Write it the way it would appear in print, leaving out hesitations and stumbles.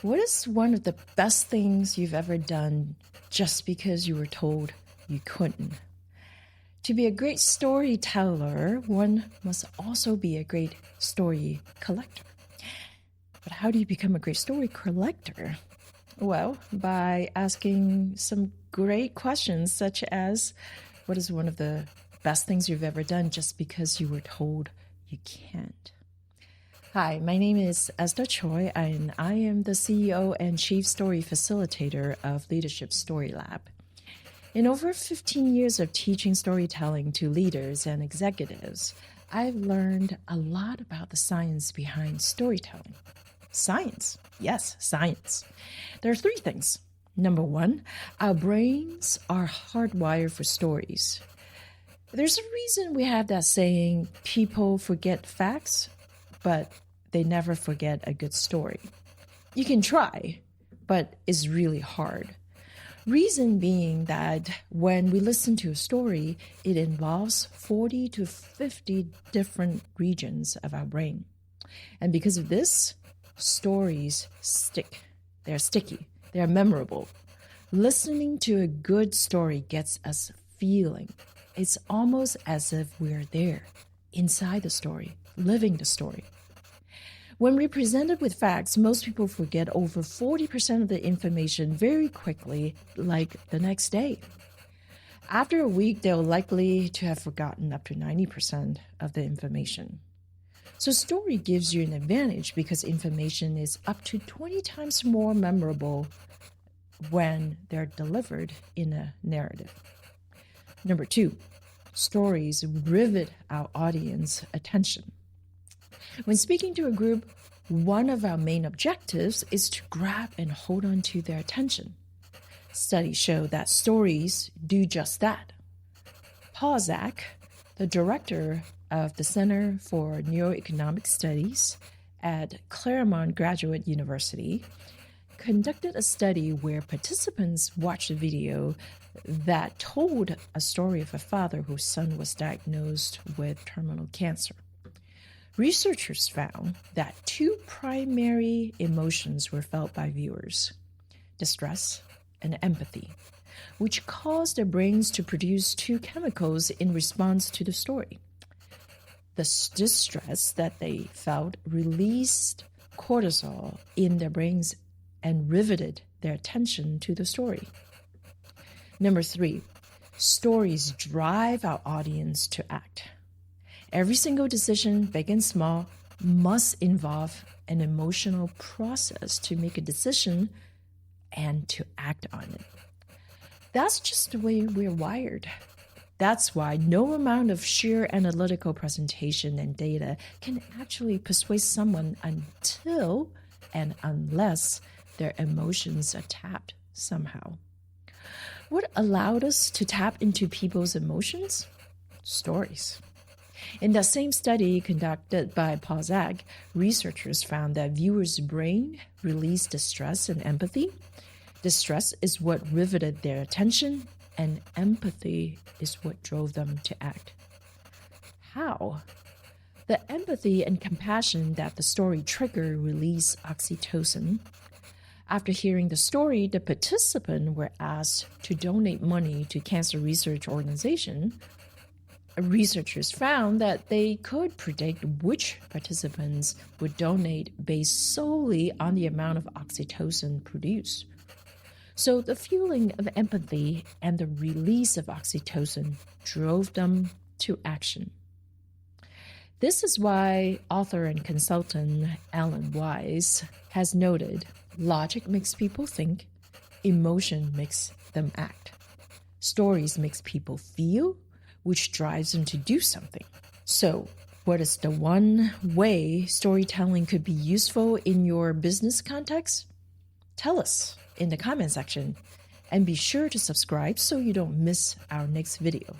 What is one of the best things you've ever done just because you were told you couldn't? To be a great storyteller, one must also be a great story collector. But how do you become a great story collector? Well, by asking some great questions, such as what is one of the best things you've ever done just because you were told you can't? Hi, my name is Esther Choi, and I am the CEO and Chief Story Facilitator of Leadership STORYLAB. In over 15 years of teaching storytelling to leaders and executives, I've learned a lot about the science behind storytelling. Science. Yes, science. There are three things. Number one, our brains are hardwired for stories. There's a reason we have that saying, people forget facts, but they never forget a good story. You can try, but it's really hard. Reason being that when we listen to a story, it involves 40 to 50 different regions of our brain. And because of this, stories stick. They're sticky. They're memorable. Listening to a good story gets us feeling. It's almost as if we're there, inside the story, living the story. When we're presented with facts, most people forget over 40% of the information very quickly, like the next day. After a week, they're likely to have forgotten up to 90% of the information. So story gives you an advantage because information is up to 20 times more memorable when they're delivered in a narrative. Number two, stories rivet our audience attention. When speaking to a group, one of our main objectives is to grab and hold on to their attention. Studies show that stories do just that. Paul Zak, the director of the Center for Neuroeconomic Studies at Claremont Graduate University, conducted a study where participants watched a video that told a story of a father whose son was diagnosed with terminal cancer. Researchers found that two primary emotions were felt by viewers: distress and empathy, which caused their brains to produce two chemicals in response to the story. The distress that they felt released cortisol in their brains and riveted their attention to the story. Number three, stories drive our audience to act. Every single decision, big and small, must involve an emotional process to make a decision and to act on it. That's just the way we're wired. That's why no amount of sheer analytical presentation and data can actually persuade someone until and unless their emotions are tapped somehow. What allowed us to tap into people's emotions? Stories. In that same study conducted by Paul Zak, researchers found that viewers' brain released distress and empathy. Distress is what riveted their attention, and empathy is what drove them to act. How? The empathy and compassion that the story triggered released oxytocin. After hearing the story, the participants were asked to donate money to cancer research organization. Researchers found that they could predict which participants would donate based solely on the amount of oxytocin produced. So the feeling of empathy and the release of oxytocin drove them to action. This is why author and consultant Alan Weiss has noted, logic makes people think, emotion makes them act. Stories makes people feel, which drives them to do something. So, what is the one way storytelling could be useful in your business context? Tell us in the comment section, and be sure to subscribe so you don't miss our next video.